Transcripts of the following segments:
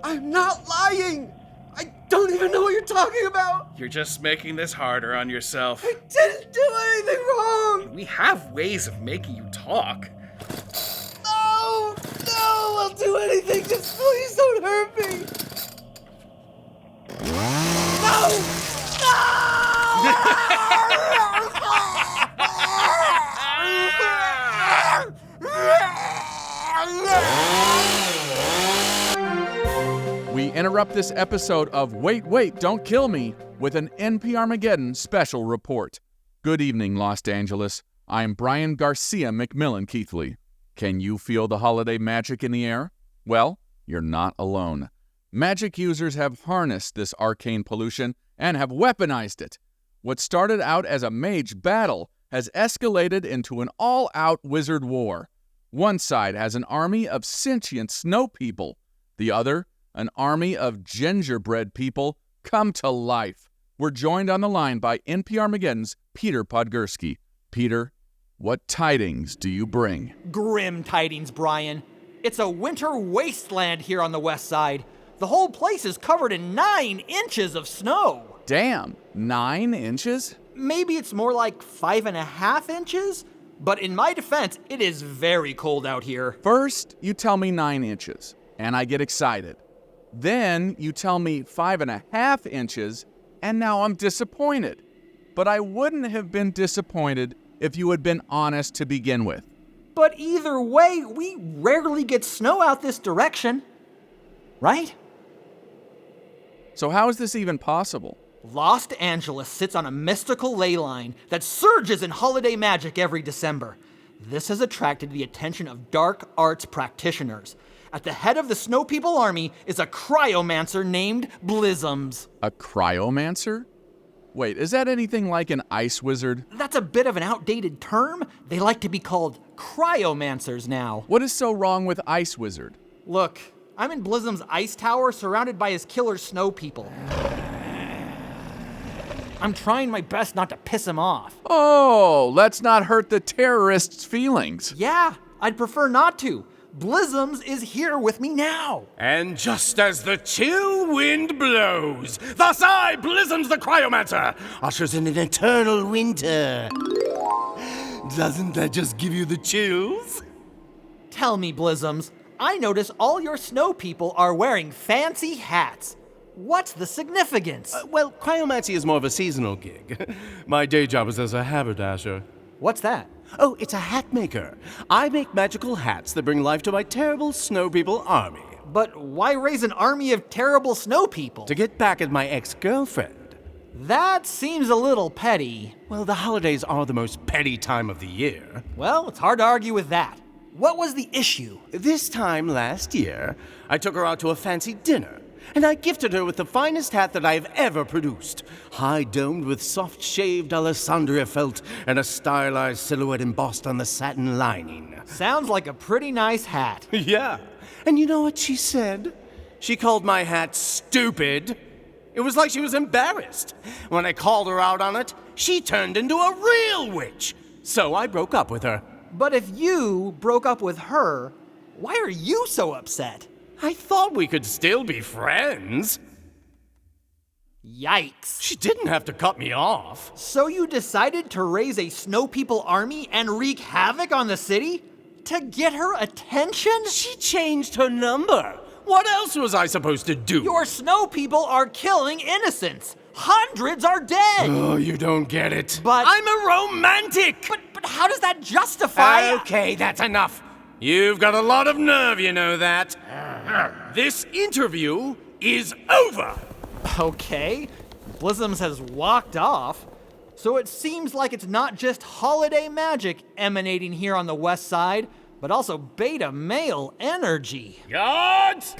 I'm not lying! I don't even know what you're talking about! You're just making this harder on yourself. I didn't do anything wrong! We have ways of making you talk. No! No! I'll do anything! Just please don't hurt me! No! We interrupt this episode of Wait, Wait, Don't Kill Me with an NPRmageddon special report. Good evening, Los Angeles. I'm Brian Garcia McMillan Keithley. Can you feel the holiday magic in the air? Well, you're not alone. Magic users have harnessed this arcane pollution and have weaponized it. What started out as a mage battle has escalated into an all-out wizard war. One side has an army of sentient snow people. The other, an army of gingerbread people come to life. We're joined on the line by NPRmageddon's Peter Podgursky. Peter, what tidings do you bring? Grim tidings, Bryan. It's a winter wasteland here on the west side. The whole place is covered in 9 inches of snow. Damn, 9 inches? Maybe it's more like 5.5 inches? But in my defense, it is very cold out here. First, you tell me 9 inches, and I get excited. Then you tell me 5.5 inches, and now I'm disappointed. But I wouldn't have been disappointed if you had been honest to begin with. But either way, we rarely get snow out this direction. Right? So how is this even possible? Los Angeles sits on a mystical ley line that surges in holiday magic every December. This has attracted the attention of dark arts practitioners. At the head of the Snow People Army is a cryomancer named Blizzums. A cryomancer? Wait, is that anything like an ice wizard? That's a bit of an outdated term. They like to be called cryomancers now. What is so wrong with ice wizard? Look, I'm in Blizzum's ice tower surrounded by his killer snow people. I'm trying my best not to piss him off. Oh, let's not hurt the terrorists' feelings. Yeah, I'd prefer not to. Blizzums is here with me now. And just as the chill wind blows, thus I, Blizzums the Cryomancer, ushers in an eternal winter. Doesn't that just give you the chills? Tell me, Blizzums, I notice all your snow people are wearing fancy hats. What's the significance? Well, cryomancy is more of a seasonal gig. My day job is as a haberdasher. What's that? Oh, it's a hat maker. I make magical hats that bring life to my terrible snow people army. But why raise an army of terrible snow people? To get back at my ex-girlfriend. That seems a little petty. Well, the holidays are the most petty time of the year. Well, it's hard to argue with that. What was the issue? This time last year, I took her out to a fancy dinner. And I gifted her with the finest hat that I have ever produced. High-domed with soft-shaved Alessandria felt and a stylized silhouette embossed on the satin lining. Sounds like a pretty nice hat. Yeah. And you know what she said? She called my hat stupid. It was like she was embarrassed. When I called her out on it, she turned into a real witch. So I broke up with her. But if you broke up with her, why are you so upset? I thought we could still be friends. Yikes. She didn't have to cut me off. So you decided to raise a snow people army and wreak havoc on the city? To get her attention? She changed her number. What else was I supposed to do? Your snow people are killing innocents. Hundreds are dead. Oh, you don't get it. But I'm a romantic. But how does that justify? Okay, that's enough. You've got a lot of nerve, you know that. This interview is over. Okay. Blizzums has walked off. So it seems like it's not just holiday magic emanating here on the west side, but also beta male energy. Guards!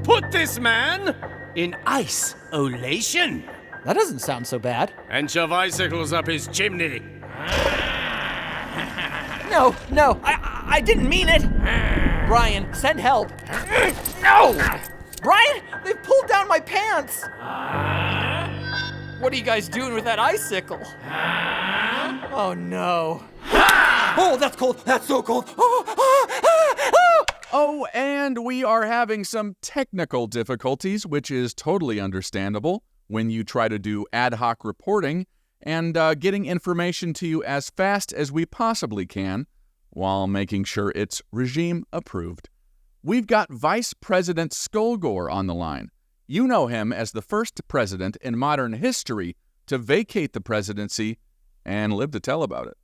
Put this man in isolation. That doesn't sound so bad. And shove icicles up his chimney. No, I didn't mean it. Bryan, send help. No! Bryan, they've pulled down my pants. What are you guys doing with that icicle? Oh no. Oh, that's cold. That's so cold. Oh, and we are having some technical difficulties, which is totally understandable when you try to do ad hoc reporting and getting information to you as fast as we possibly can while making sure it's regime approved. We've got Vice President Skolgor on the line. You know him as the first president in modern history to vacate the presidency and live to tell about it.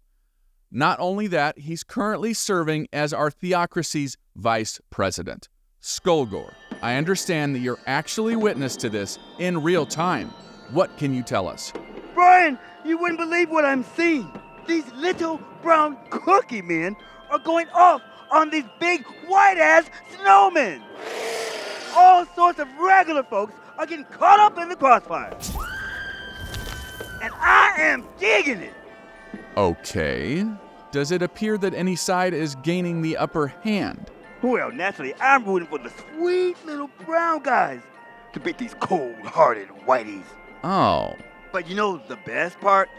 Not only that, he's currently serving as our theocracy's vice president. Skolgor, I understand that you're actually witness to this in real time. What can you tell us? Brian, you wouldn't believe what I'm seeing. These little brown cookie men are going off on these big white-ass snowmen. All sorts of regular folks are getting caught up in the crossfire. And I am digging it. Okay. Does it appear that any side is gaining the upper hand? Well, naturally, I'm rooting for the sweet little brown guys to beat these cold-hearted whiteys. Oh. But you know the best part?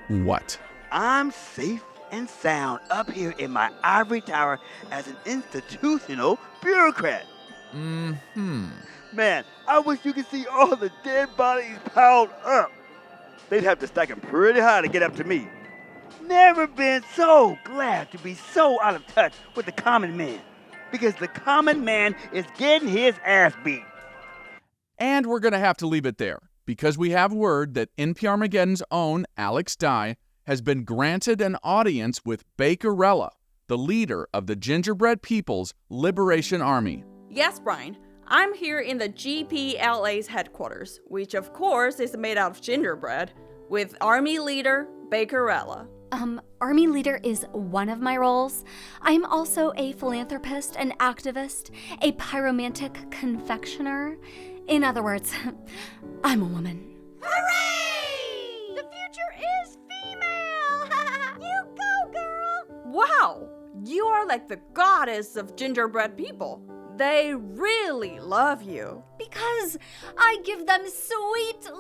What? I'm safe and sound up here in my ivory tower as an institutional bureaucrat. Mm-hmm. Man, I wish you could see all the dead bodies piled up. They'd have to stack them pretty high to get up to me. Never been so glad to be so out of touch with the common man, because the common man is getting his ass beat. And we're going to have to leave it there, because we have word that NPRmageddon's own Alex Dye has been granted an audience with Bakerella, the leader of the Gingerbread People's Liberation Army. Yes, Bryan. I'm here in the GPLA's headquarters, which of course is made out of gingerbread, with Army Leader Bakerella. Army Leader is one of my roles. I'm also a philanthropist, an activist, a pyromantic confectioner. In other words, I'm a woman. Hooray! The future is female! You go, girl! Wow! You are like the goddess of gingerbread people. They really love you. Because I give them sweet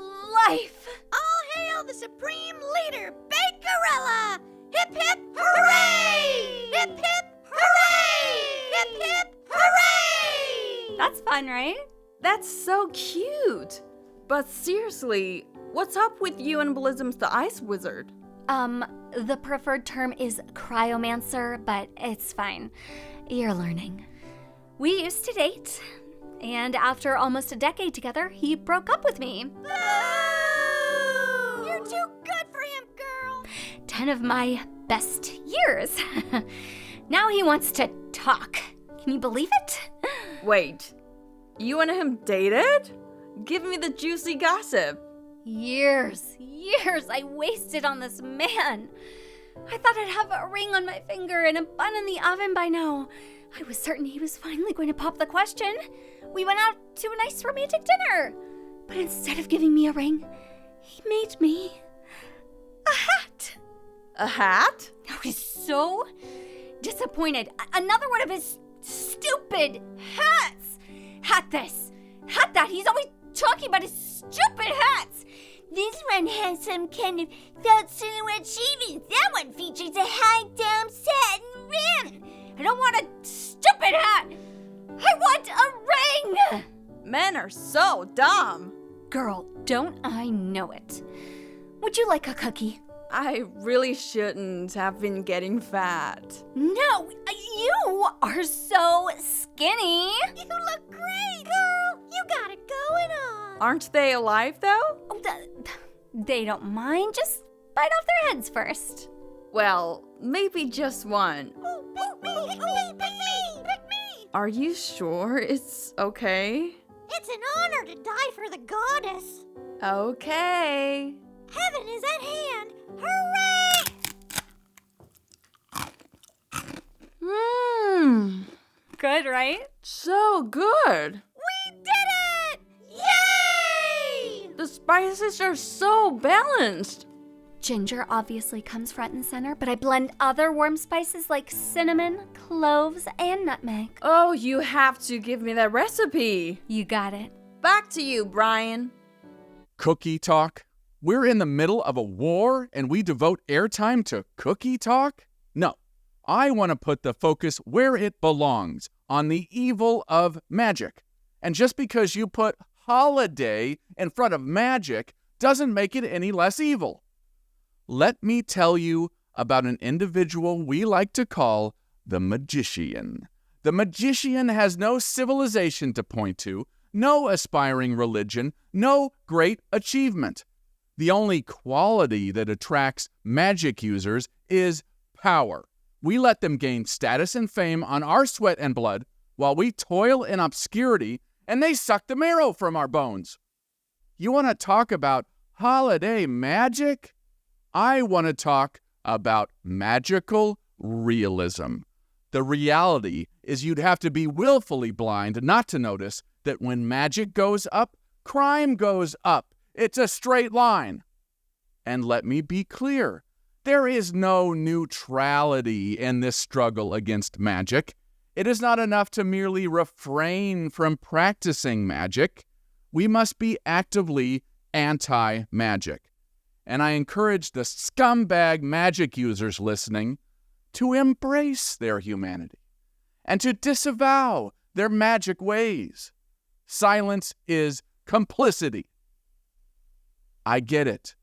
life. All hail the supreme leader, Bakerella! Hip hip hooray! Hip hip hooray! Hip hip hooray! That's fun, right? That's so cute. But seriously, what's up with you and Blizzum's the Ice Wizard? The preferred term is cryomancer, but it's fine. You're learning. We used to date, and after almost a decade together, he broke up with me. Oh! You're too good for him, girl! 10 of my best years. Now he wants to talk. Can you believe it? Wait, you and him dated? Give me the juicy gossip. Years I wasted on this man. I thought I'd have a ring on my finger and a bun in the oven by now. I was certain he was finally going to pop the question. We went out to a nice romantic dinner. But instead of giving me a ring, he made me a hat. A hat? I was so disappointed. Another one of his stupid hats. Hat this, hat that. He's always talking about his stupid hats. This one has some kind of felt silhouette shavings. That one features a high-down satin rim. I don't want a stupid hat. I want a ring. Men are so dumb. Girl, don't I know it? Would you like a cookie? I really shouldn't have been getting fat. No, you are so skinny. You look great, girl. You got it going on. Aren't they alive, though? Oh, they don't mind. Just bite off their heads first. Well, maybe just one. Pick me! Are you sure it's okay? It's an honor to die for the goddess. Okay. Heaven is at hand. Hooray! Good, right? So good. We did it! Yay! The spices are so balanced. Ginger obviously comes front and center, but I blend other warm spices like cinnamon, cloves, and nutmeg. Oh, you have to give me that recipe. You got it. Back to you, Bryan. Cookie talk? We're in the middle of a war and we devote airtime to cookie talk? No, I want to put the focus where it belongs, on the evil of magic. And just because you put holiday in front of magic doesn't make it any less evil. Let me tell you about an individual we like to call the magician. The magician has no civilization to point to, no aspiring religion, no great achievement. The only quality that attracts magic users is power. We let them gain status and fame on our sweat and blood while we toil in obscurity, and they suck the marrow from our bones. You want to talk about holiday magic? I want to talk about magical realism. The reality is you'd have to be willfully blind not to notice that when magic goes up, crime goes up. It's a straight line. And let me be clear, there is no neutrality in this struggle against magic. It is not enough to merely refrain from practicing magic. We must be actively anti-magic. And I encourage the scumbag magic users listening to embrace their humanity and to disavow their magic ways. Silence is complicity. I get it.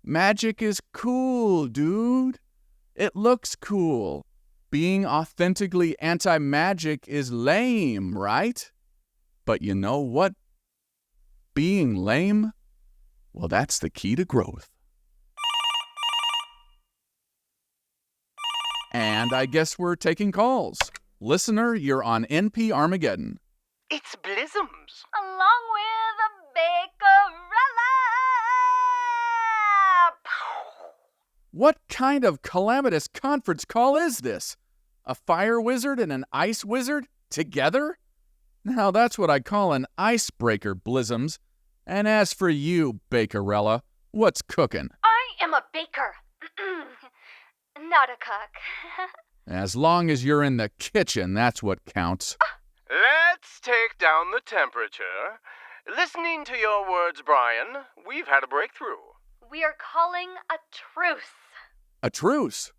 Magic is cool, dude. It looks cool. Being authentically anti-magic is lame, right? But you know what? Being lame, well, that's the key to growth. And I guess we're taking calls. Listener, you're on NPRmageddon. It's Blizzums. Along with a bakerella. What kind of calamitous conference call is this? A fire wizard and an ice wizard together? Now that's what I call an icebreaker, Blizzums. And as for you, Bakerella, what's cooking? I am a baker. Not a cook. As long as you're in the kitchen, that's what counts. Let's take down the temperature. Listening to your words, Bryan, we've had a breakthrough. We are calling a truce. A truce?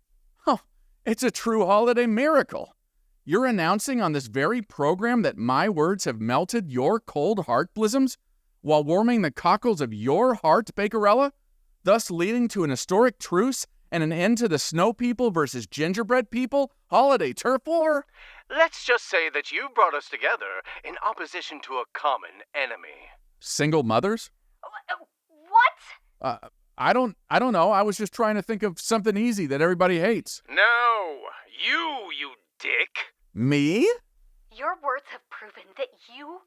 Oh, it's a true holiday miracle. You're announcing on this very program that my words have melted your cold heart, Blizzums, while warming the cockles of your heart, Bakerella, thus leading to an historic truce and an end to the snow people versus gingerbread people holiday turf war? Let's just say that you brought us together in opposition to a common enemy. Single mothers? What? I don't know. I was just trying to think of something easy that everybody hates. No, you dick. Me? Your words have proven that you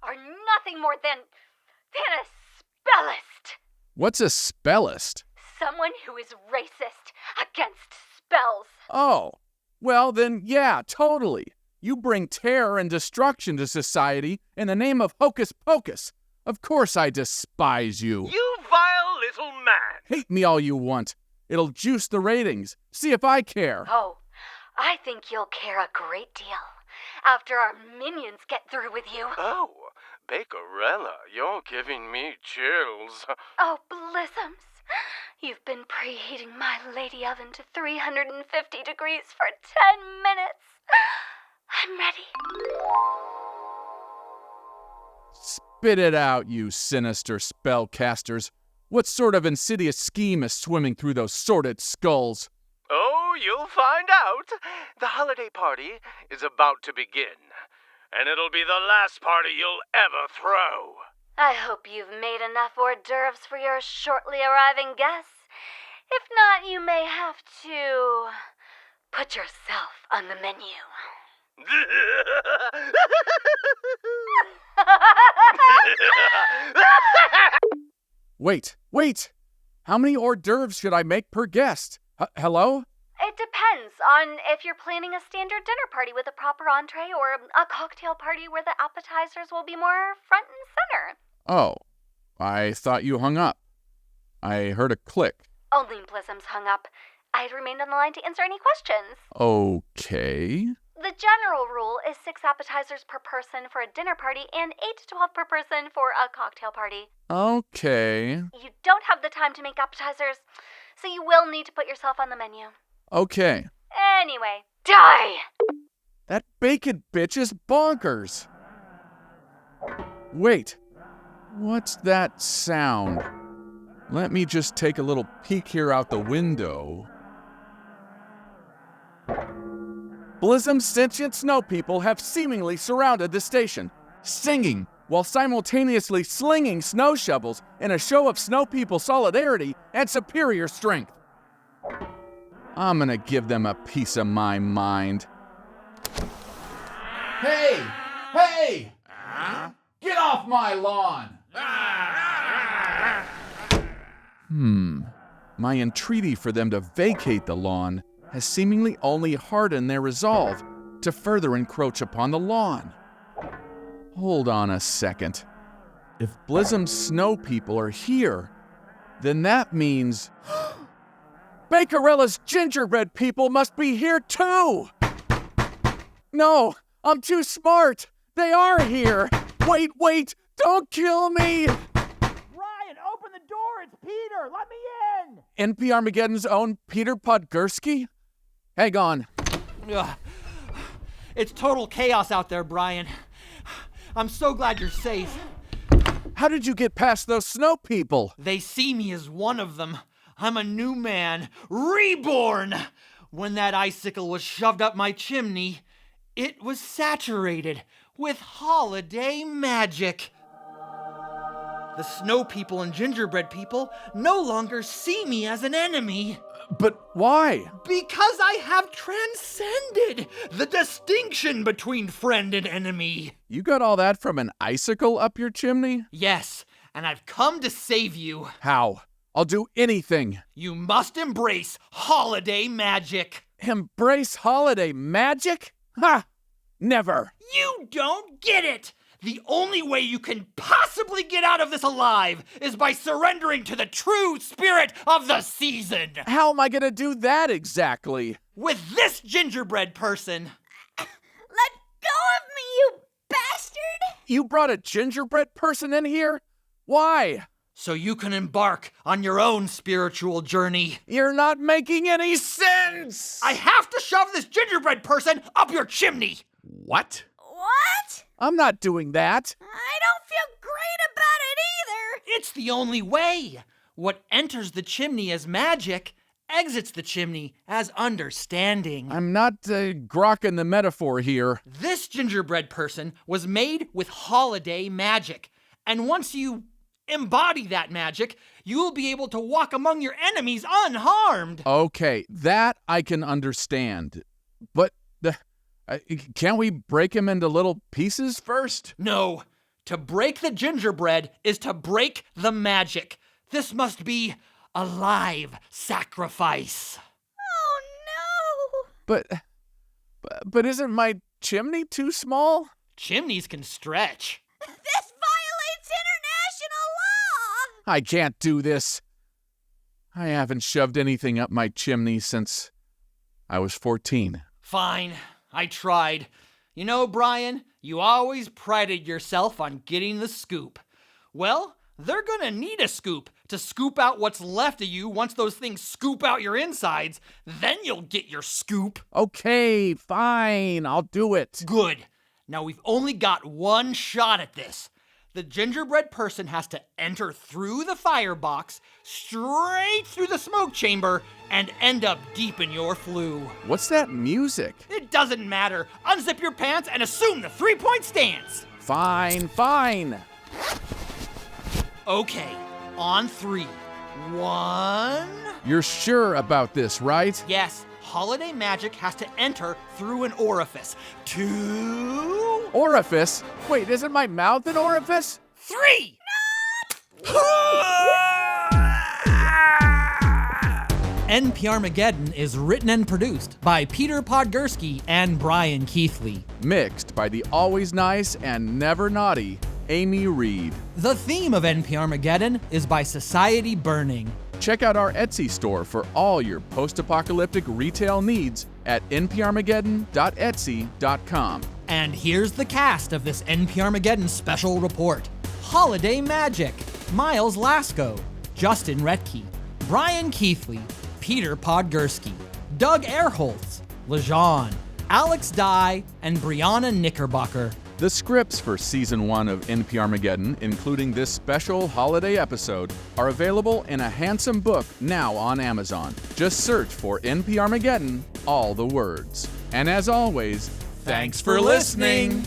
are nothing more than a spellist. What's a spellist? Someone who is racist against spells. Oh, well then, yeah, totally. You bring terror and destruction to society in the name of hocus pocus. Of course I despise you. You vile little man. Hate me all you want. It'll juice the ratings. See if I care. Oh, I think you'll care a great deal after our minions get through with you. Oh, Bakerella, you're giving me chills. Oh, Blizzums. You've been preheating my lady oven to 350 degrees for 10 minutes. I'm ready. Spit it out, you sinister spellcasters. What sort of insidious scheme is swimming through those sordid skulls? Oh, you'll find out. The holiday party is about to begin, and it'll be the last party you'll ever throw. I hope you've made enough hors d'oeuvres for your shortly arriving guests. If not, you may have to put yourself on the menu. Wait. How many hors d'oeuvres should I make per guest? Hello? It depends on if you're planning a standard dinner party with a proper entree or a cocktail party where the appetizers will be more front and center. Oh, I thought you hung up. I heard a click. Only Blizzums hung up. I had remained on the line to answer any questions. Okay. The general rule is 6 appetizers per person for a dinner party and 8 to 12 per person for a cocktail party. Okay. You don't have the time to make appetizers, so you will need to put yourself on the menu. Okay. Anyway, die! That bacon bitch is bonkers. Wait, what's that sound? Let me just take a little peek here out the window. Blizzum's sentient snow people have seemingly surrounded the station, singing while simultaneously slinging snow shovels in a show of snow people solidarity and superior strength. I'm gonna give them a piece of my mind. Hey! Hey! Get off my lawn! My entreaty for them to vacate the lawn has seemingly only hardened their resolve to further encroach upon the lawn. Hold on a second. If Blizzum's snow people are here, then that means Bakerella's gingerbread people must be here too! No, I'm too smart! They are here! Wait, don't kill me! Brian, open the door! It's Peter! Let me in! NPRmageddon's own Peter Podgursky? Hang on. Ugh. It's total chaos out there, Brian. I'm so glad you're safe. How did you get past those snow people? They see me as one of them. I'm a new man, reborn! When that icicle was shoved up my chimney, it was saturated with holiday magic. The snow people and gingerbread people no longer see me as an enemy. But why? Because I have transcended the distinction between friend and enemy. You got all that from an icicle up your chimney? Yes, and I've come to save you. How? I'll do anything. You must embrace holiday magic. Embrace holiday magic? Ha! Never. You don't get it! The only way you can possibly get out of this alive is by surrendering to the true spirit of the season! How am I gonna do that exactly? With this gingerbread person! Let go of me, you bastard! You brought a gingerbread person in here? Why? So you can embark on your own spiritual journey. You're not making any sense! I have to shove this gingerbread person up your chimney! What? What? I'm not doing that. I don't feel great about it either. It's the only way. What enters the chimney as magic exits the chimney as understanding. I'm not grokking the metaphor here. This gingerbread person was made with holiday magic. And once you embody that magic, you'll be able to walk among your enemies unharmed. Okay, that I can understand. But can't we break him into little pieces first? No. To break the gingerbread is to break the magic. This must be a live sacrifice. Oh no! But isn't my chimney too small? Chimneys can stretch. This violates international law! I can't do this. I haven't shoved anything up my chimney since I was 14. Fine. I tried. You know, Brian, you always prided yourself on getting the scoop. Well, they're gonna need a scoop to scoop out what's left of you once those things scoop out your insides. Then you'll get your scoop. Okay, fine, I'll do it. Good. Now we've only got one shot at this. The gingerbread person has to enter through the firebox, straight through the smoke chamber, and end up deep in your flue. What's that music? It doesn't matter. Unzip your pants and assume the 3-point stance. Fine. Okay, on 3. 1. You're sure about this, right? Yes, holiday magic has to enter through an orifice. 2. Orifice? Wait, isn't my mouth an orifice? 3. No! NPRmageddon is written and produced by Peter Podgursky and Brian Keithley. Mixed by the always nice and never naughty Amy Reed. The theme of NPRmageddon is by Society Burning. Check out our Etsy store for all your post-apocalyptic retail needs at nprmageddon.etsy.com. And here's the cast of this NPRmageddon special report. Holiday Magic, Myles Lasco, Justin Rettke, Brian Keithley, Peter Podgursky, Doug Erholtz, LeJon, Alex Dye, and Brianna Knickerbocker. The scripts for Season 1 of NPRmageddon, including this special holiday episode, are available in a handsome book now on Amazon. Just search for NPRmageddon, all the words. And as always, thanks for listening!